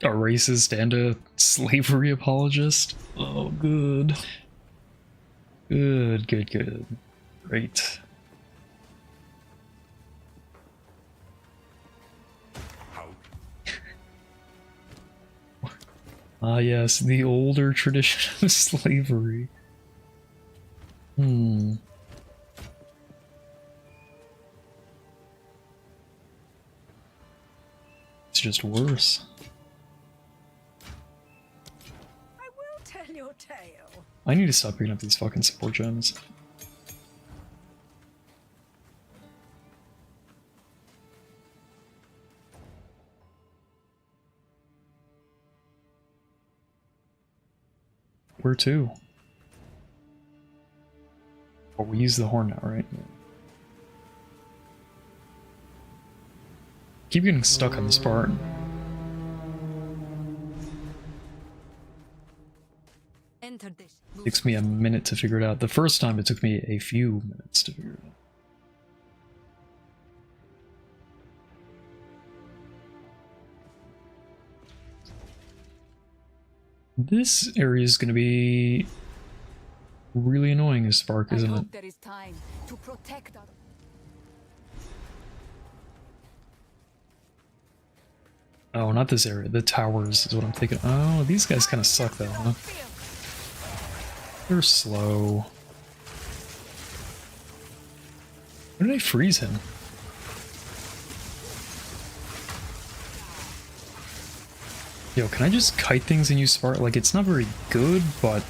A racist and a slavery apologist? Oh, good. Good, good, good. Great. Ah, yes, the older tradition of slavery. Hmm. It's just worse. I will tell your tale. I need to stop picking up these fucking support gems. Where to? Oh, we use the horn now, right? Keep getting stuck on this part. Enter this. Takes me a minute to figure it out. The first time it took me a few minutes to figure it out. This area is going to be really annoying as Spark, isn't it? There is time to protect our... Oh, not this area. The towers is what I'm thinking. Oh, these guys kind of suck though, huh? They're slow. Why did I freeze him? Yo, can I just kite things and use Spark? Like, it's not very good, but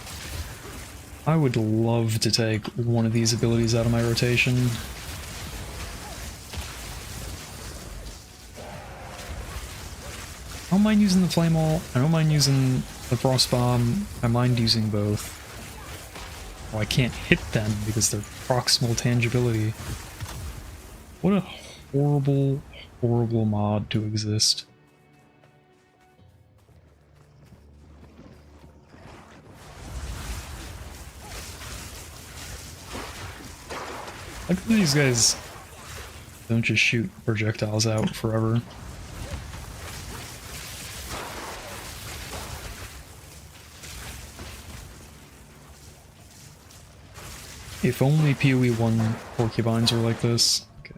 I would love to take one of these abilities out of my rotation. I don't mind using the Flame Ult. I don't mind using the Frost Bomb. I mind using both. Oh, I can't hit them because they're proximal tangibility. What a horrible, horrible mod to exist. Like these guys don't just shoot projectiles out forever. If only PoE 1 porcupines were like this. Okay.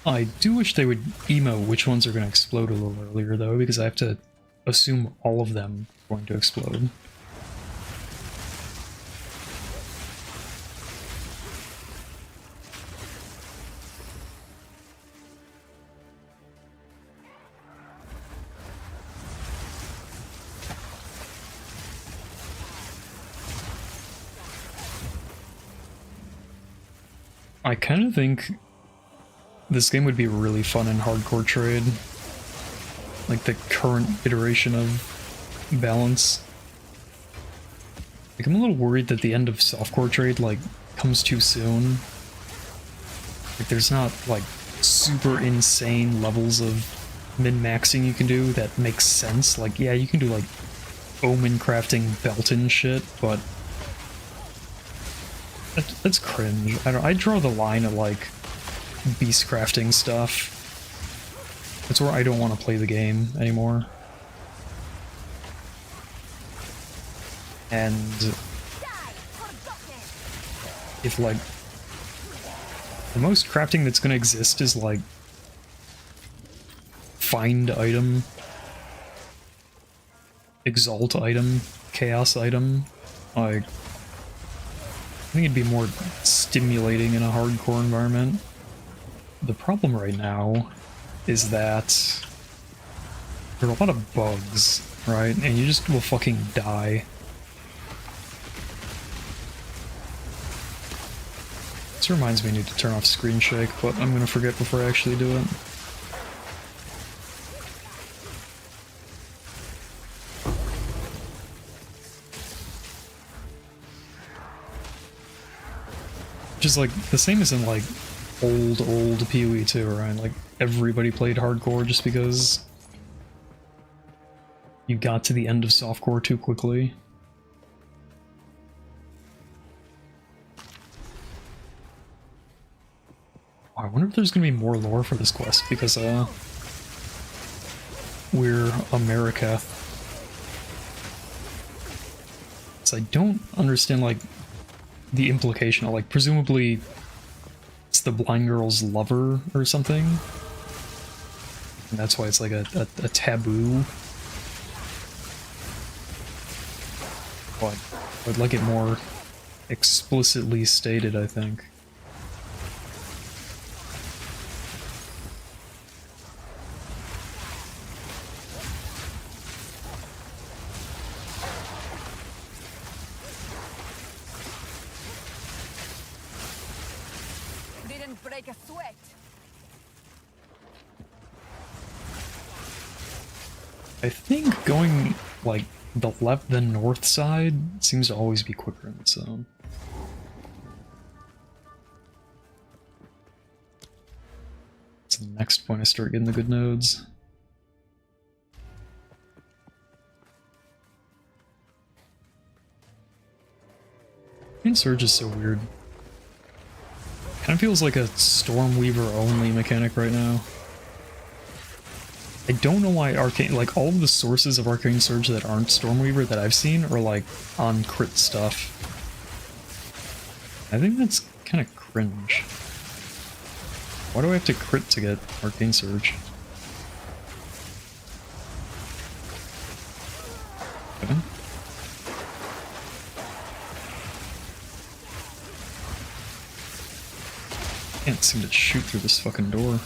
I do wish they would emo which ones are going to explode a little earlier though, because I have to assume all of them are going to explode. I kind of think this game would be really fun in hardcore trade. Like the current iteration of balance. Like I'm a little worried that the end of softcore trade like comes too soon. Like there's not like super insane levels of min-maxing you can do that makes sense. Like yeah, you can do like omen crafting belt and shit, but that's cringe. I draw the line at like beast crafting stuff. That's where I don't want to play the game anymore. And if like the most crafting that's gonna exist is like find item, exalt item, chaos item, like I think it'd be more stimulating in a hardcore environment. The problem right now is that there are a lot of bugs, right? And you just will fucking die. This reminds me I need to turn off screen shake, but I'm gonna forget before I actually do it. Just like the same as in like old PoE too, right? Like everybody played hardcore just because you got to the end of softcore too quickly. I wonder if there's gonna be more lore for this quest because we're America. So I don't understand like the implication of like presumably it's the blind girl's lover or something. And that's why it's like a taboo. But I'd like it more explicitly stated, I think. Didn't break a sweat. I think going like the north side seems to always be quicker in its own. It's the next point I start getting the good nodes. Surge is so weird. Kind of feels like a Stormweaver only mechanic right now. I don't know why Arcane, like all of the sources of Arcane Surge that aren't Stormweaver that I've seen are like on crit stuff. I think that's kind of cringe. Why do I have to crit to get Arcane Surge? Okay. Can't seem to shoot through this fucking door.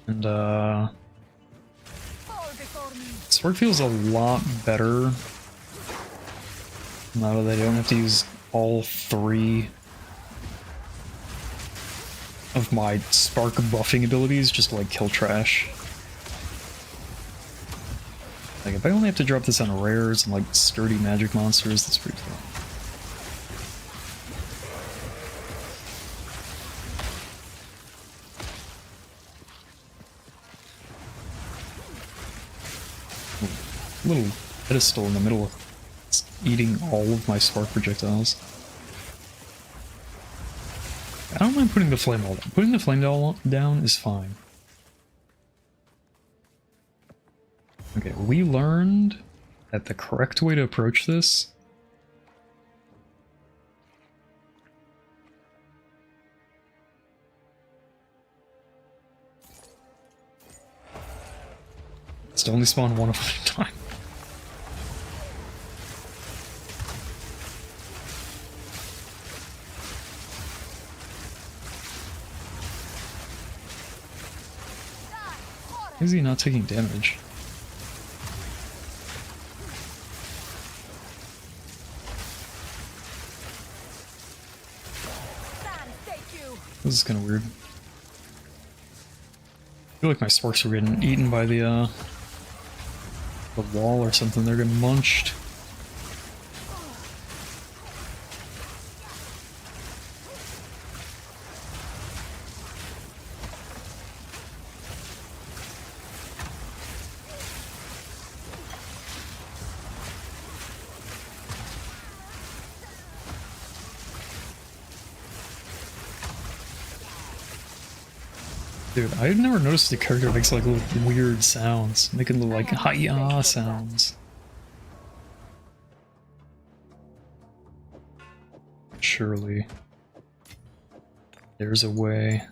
And this work feels a lot better now that I don't have to use all 3 of my spark buffing abilities just to like kill trash. Like if I only have to drop this on rares and like sturdy magic monsters, that's pretty cool. Little pedestal in the middle of it's eating all of my spark projectiles. I don't mind putting the flame down. Putting the flame down is fine. Okay, we learned that the correct way to approach this is to only spawn one of them at a time. Why is he not taking damage? This is kind of weird. I feel like my sparks are getting eaten by the wall or something. They're getting munched. Dude, I've never noticed the character makes like little weird sounds, making little like hi-ya sounds. Surely there's a way.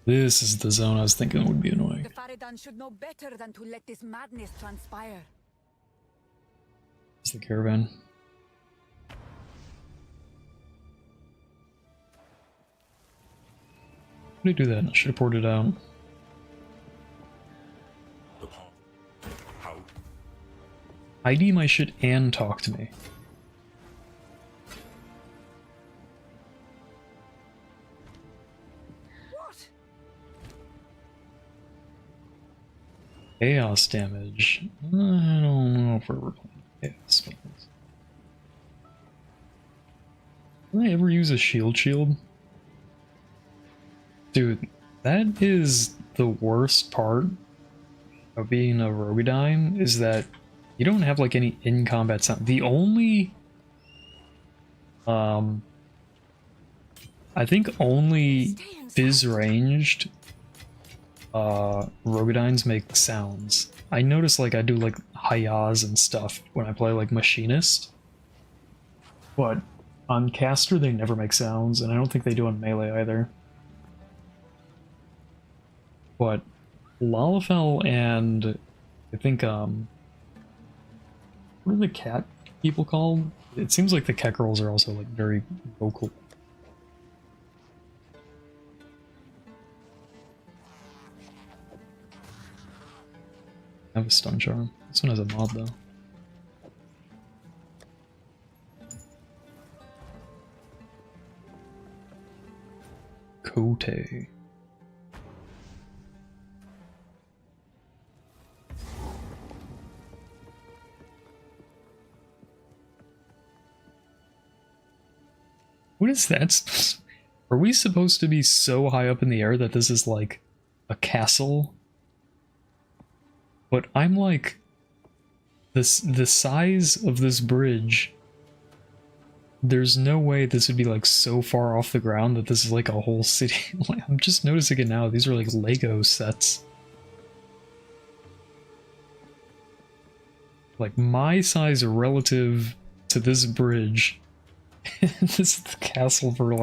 This is the zone I was thinking would be annoying. The Faridan should know better than to let this madness transpire. It's the caravan. How did I do that? I should have poured it out. ID my shit and talk to me. What? Chaos damage. I don't know if we're playing chaos spells. Did I ever use a shield? Dude, that is the worst part of being a Wraeclast, is that you don't have like any in-combat sound. The only I think only Fizz ranged Wraeclasts make sounds. I notice like I do like hi-yahs and stuff when I play like Machinist. But on caster they never make sounds, and I don't think they do on melee either. But Lalafell and I think what are the cat people called? It seems like the cat girls are also like very vocal. I have a stun charm. This one has a mod though. Kote. What is that? Are we supposed to be so high up in the air that this is like a castle? But I'm like the size of this bridge. There's no way this would be like so far off the ground that this is like a whole city. I'm just noticing it now. These are like Lego sets. Like my size relative to this bridge. This is the castle for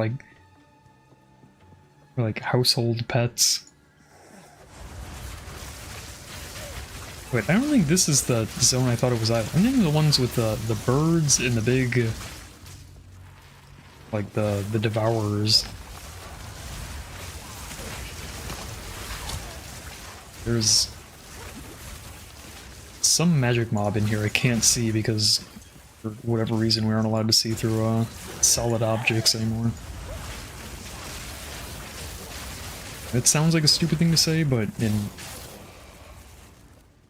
like household pets. Wait, I don't think this is the zone I thought it was either. I'm thinking the ones with the birds and the big, like the devourers. There's some magic mob in here I can't see because for whatever reason we aren't allowed to see through solid objects anymore. It sounds like a stupid thing to say, but in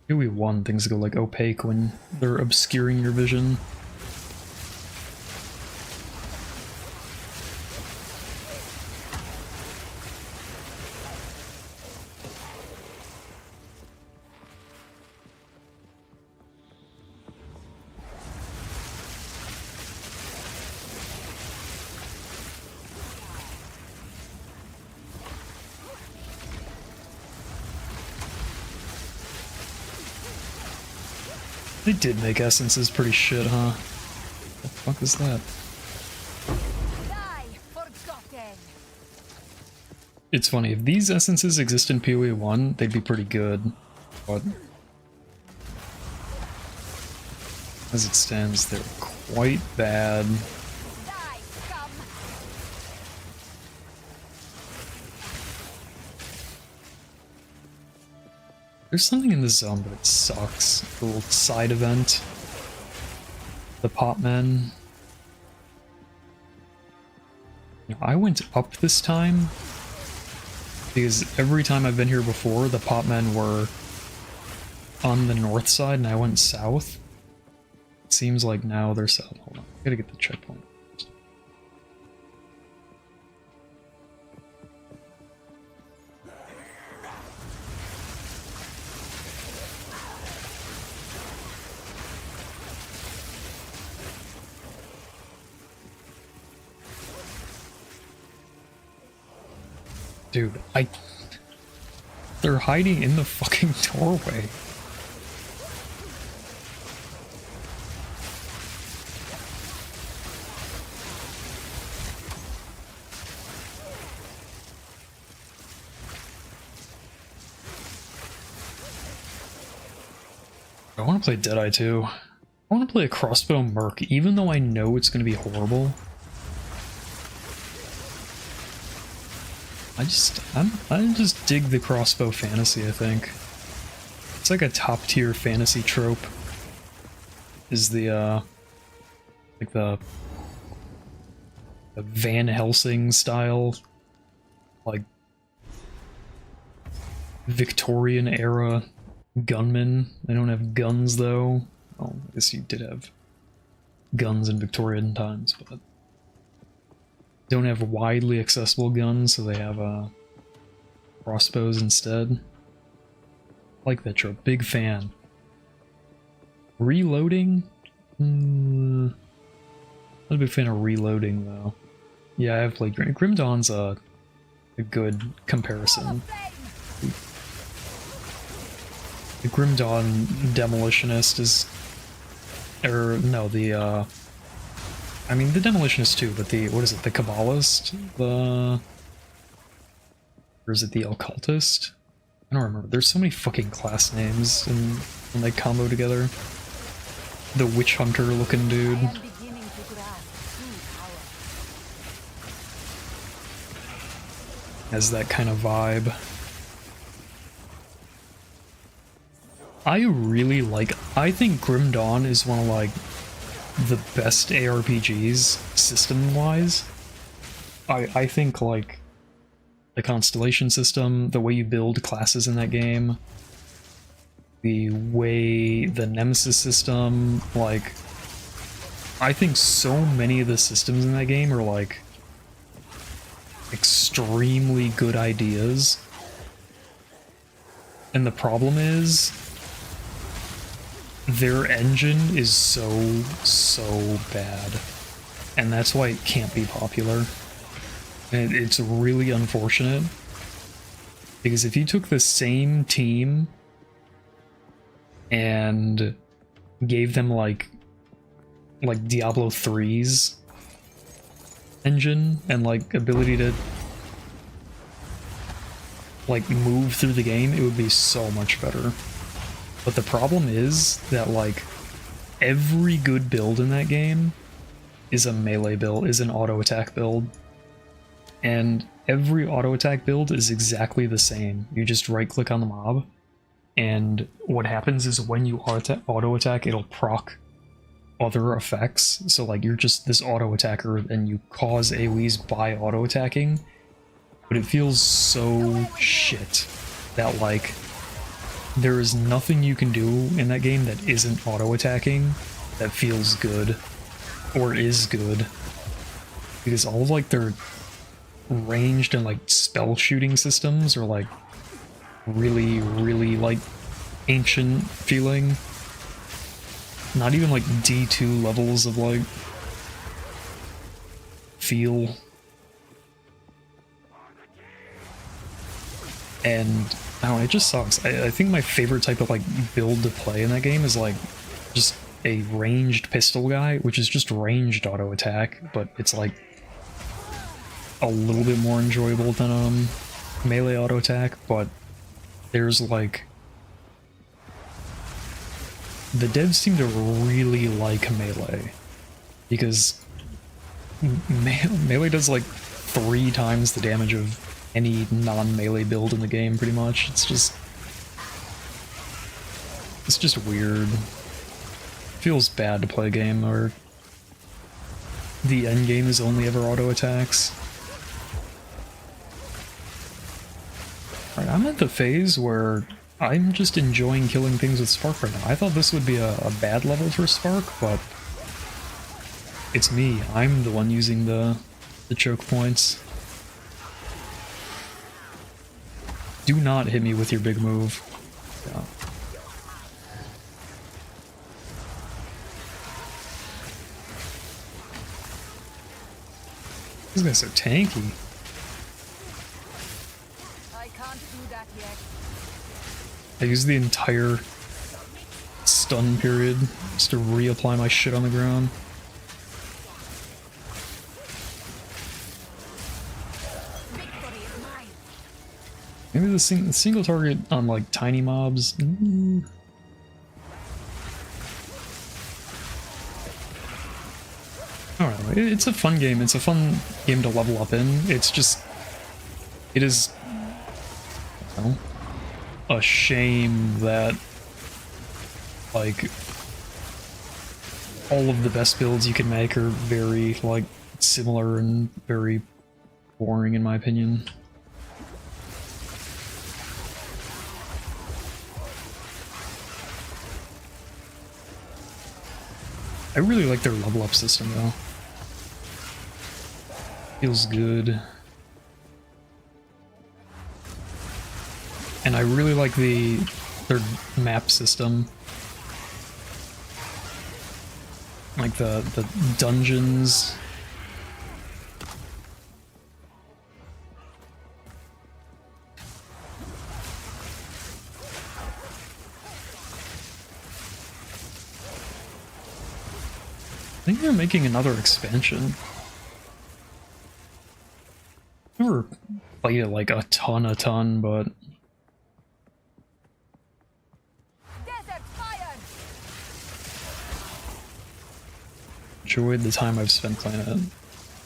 PoE1 things go like opaque when they're obscuring your vision. They did make essences pretty shit, huh? What the fuck is that? It's funny, if these essences exist in PoE1, they'd be pretty good. But as it stands, they're quite bad. There's something in this zone, but it sucks. The little side event. The pop men. You know, I went up this time because every time I've been here before, the pop men were on the north side and I went south. It seems like now they're south. Hold on, I gotta get the checkpoint. Dude, they're hiding in the fucking doorway. I want to play Deadeye too. I want to play a crossbow merc, even though I know it's going to be horrible. I just dig the crossbow fantasy, I think. like a top tier fantasy trope. Is the like the Van Helsing style, like Victorian era gunmen. They don't have guns though. Oh, I guess you did have guns in Victorian times, but don't have widely accessible guns, so they have crossbows instead. Like that trope. Big fan. Reloading? Not a big fan of reloading though. Yeah, I have played Grim Dawn's a good comparison. The Grim Dawn Demolitionist is... Or, no, the, I mean, the Demolitionist too, but the, what is it, the Kabbalist? The... Or is it the Occultist? I don't remember. There's so many fucking class names when they combo together. The Witch Hunter looking dude. Has that kind of vibe. I think Grim Dawn is one of, like, the best ARPGs, system-wise. I think, like, the Constellation system, the way you build classes in that game, the way the Nemesis system, like, I think so many of the systems in that game are, like, extremely good ideas. And the problem is, their engine is so bad. And that's why it can't be popular. And it's really unfortunate. Because if you took the same team and gave them like Diablo 3's engine and like ability to like move through the game, it would be so much better. But the problem is that like every good build in that game is a melee build, is an auto attack build. And every auto attack build is exactly the same. You just right click on the mob, and what happens is when you auto attack, it'll proc other effects. So like you're just this auto attacker and you cause AoEs by auto attacking, but it feels so shit that like there is nothing you can do in that game that isn't auto attacking that feels good or is good, because all of like their ranged and like spell shooting systems are like really like ancient feeling. Not even like D2 levels of like feel. And I don't know, it just sucks. I think my favorite type of like build to play in that game is like just a ranged pistol guy, which is just ranged auto attack, but it's like a little bit more enjoyable than melee auto attack. But there's like, the devs seem to really like melee, because melee does like 3 times the damage of any non-melee build in the game, pretty much. It's just weird. Feels bad to play a game where the end game is only ever auto attacks. Alright, I'm at the phase where I'm just enjoying killing things with Spark right now. I thought this would be a bad level for Spark, but it's me. I'm the one using the choke points. Do not hit me with your big move. Yeah. This guy's so tanky. I can't do that yet. I use the entire stun period just to reapply my shit on the ground. Maybe the single target on like tiny mobs. I don't know. It's a fun game. It's a fun game to level up in. It's just, it is, you know, a shame that like all of the best builds you can make are very like similar and very boring in my opinion. I really like their level up system though. Feels good. And I really like their map system. Like the dungeons. I think they're making another expansion. Never played it like a ton, but Desert fire. enjoyed the time I've spent playing it.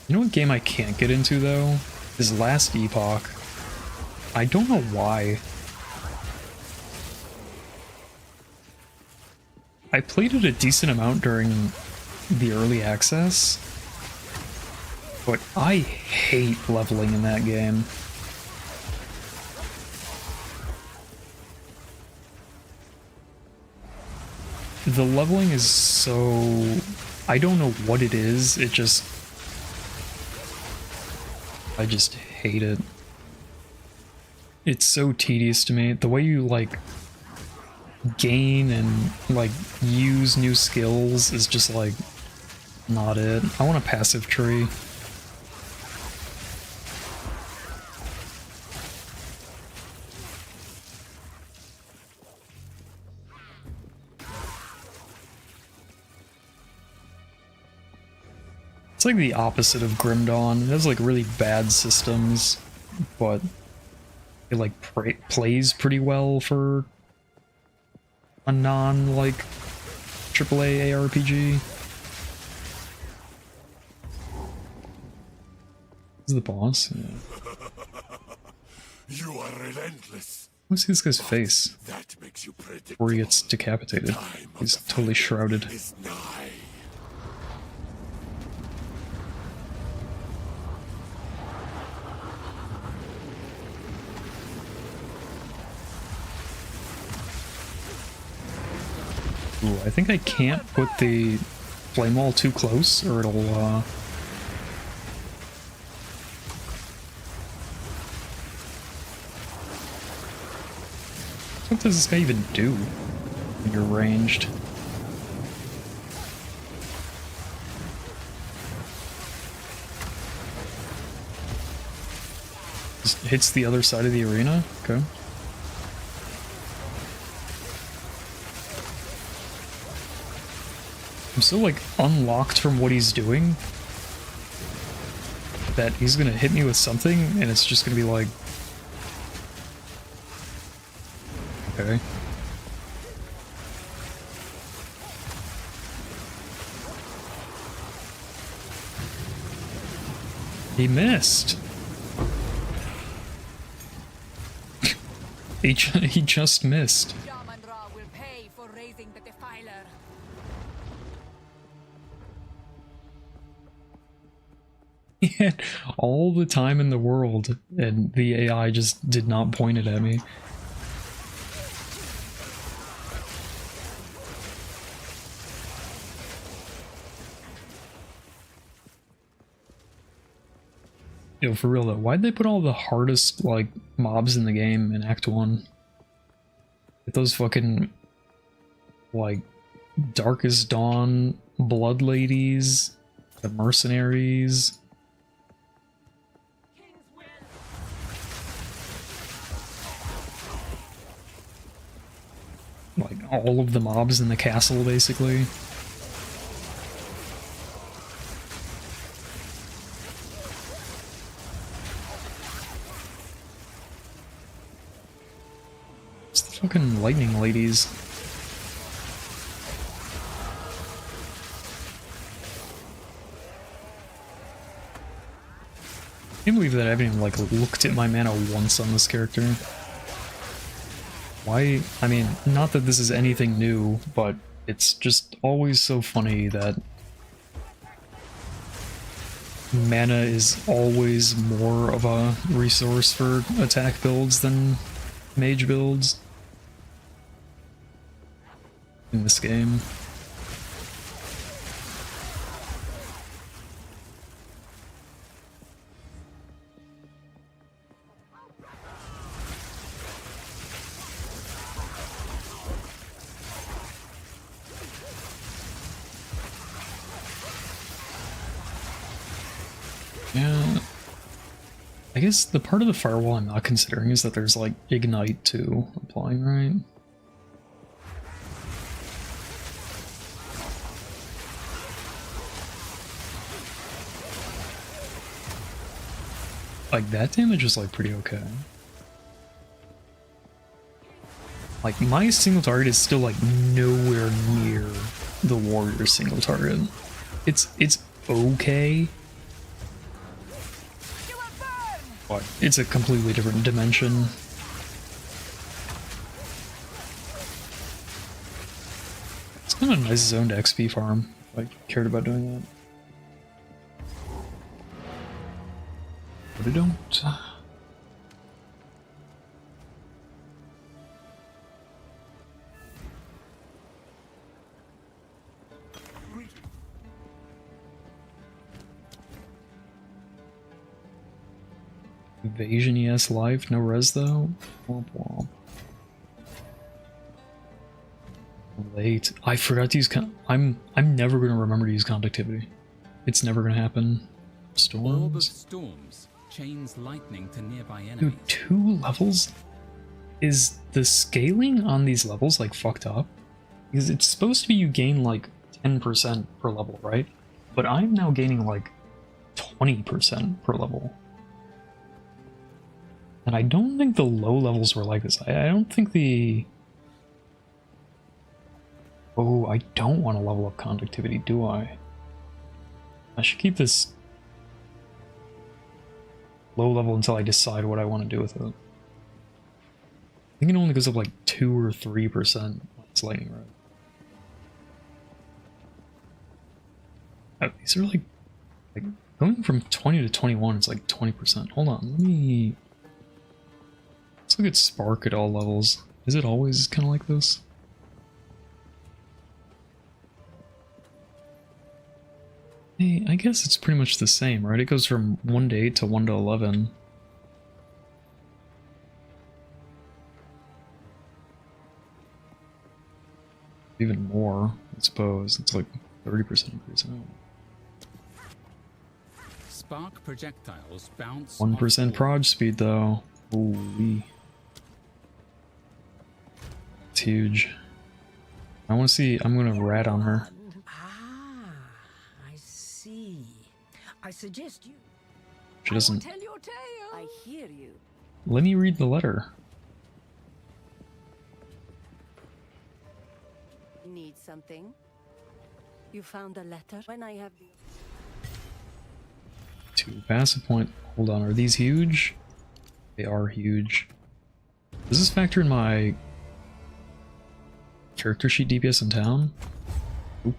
You know what game I can't get into though? Is Last Epoch. I don't know why. I played it a decent amount during the early access, but I hate leveling in that game. The leveling is so... I don't know what it is, I just hate it. It's so tedious to me. The way you, like, gain and, like, use new skills is just, like, not it. I want a passive tree. It's like the opposite of Grim Dawn. It has like really bad systems, but it like plays pretty well for a non-like AAA ARPG. This is the boss? Yeah. You are relentless. Let's see this guy's face That makes you predictable. before he gets decapitated. He's totally shrouded. Is nigh. Ooh, I think I can't put the flame wall too close or it'll what does this guy even do when you're ranged? Just hits the other side of the arena? Okay. I'm so like unlocked from what he's doing that he's gonna hit me with something and it's just gonna be like, okay. He missed. he just missed. Shaman Ra will pay for raising the defiler. He had all the time in the world and the AI just did not point it at me. Yo, for real though, why'd they put all the hardest, like, mobs in the game in Act 1? Get those fucking, like, Darkest Dawn Blood Ladies, the Mercenaries. Like, all of the mobs in the castle, basically. Fucking lightning ladies. I can't believe that I haven't even like looked at my mana once on this character. Why? I mean, not that this is anything new, but it's just always so funny that mana is always more of a resource for attack builds than mage builds in this game. Yeah, I guess the part of the firewall I'm not considering is that there's like ignite too applying, right? Like that damage is like pretty okay. Like my single target is still like nowhere near the warrior single target. It's okay. But it's a completely different dimension. It's kind of a nice zoned XP farm, if I cared about doing that. But I don't. Evasion ES life, no res though. Womp womp. Late. I forgot to use I'm never gonna remember to use conductivity. It's never gonna happen. Orb of Storms. storms chains lightning to nearby enemies. Dude, 2 levels? Is the scaling on these levels like fucked up? Because it's supposed to be you gain like 10% per level, right? But I'm now gaining like 20% per level. And I don't think the low levels were like this. I don't think the... Oh, I don't want to level up conductivity, do I? I should keep this low level until I decide what I want to do with it. I think it only goes up like 2 or 3% when it's lightning rod. Oh, these are like going from 20 to 21 is like 20%. Hold on, let me... Let's look at Spark at all levels. Is it always kind of like this? Hey, I guess it's pretty much the same, right? It goes from 1 to 8 to 1 to 11. Even more, I suppose. It's like 30% increase. Oh. Spark projectiles bounce 1% off proj speed though. Holy. It's huge. I want to see, I'm gonna rat on her. Ah, I see. I suggest you. She doesn't. Tell your tale. I hear you. Let me read the letter. Need something? You found a letter? When I have the... 2 passive point. Hold on, are these huge? They are huge. Does this factor in my character sheet DPS in town? Oop.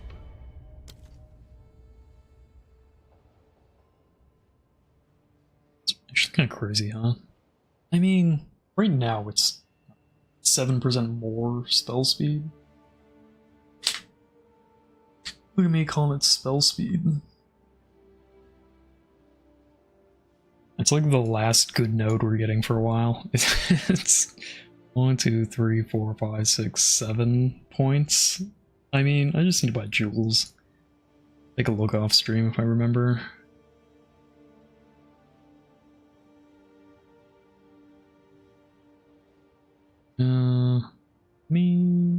It's actually kind of crazy, huh? I mean, right now it's 7% more spell speed. Look at me calling it spell speed. It's like the last good node we're getting for a while. It's 1, 2, 3, 4, 5, 6, 7 points. I mean, I just need to buy jewels. Take a look off stream if I remember. Me.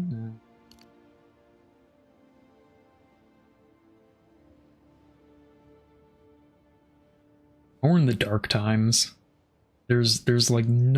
Or in the dark times. There's like nothing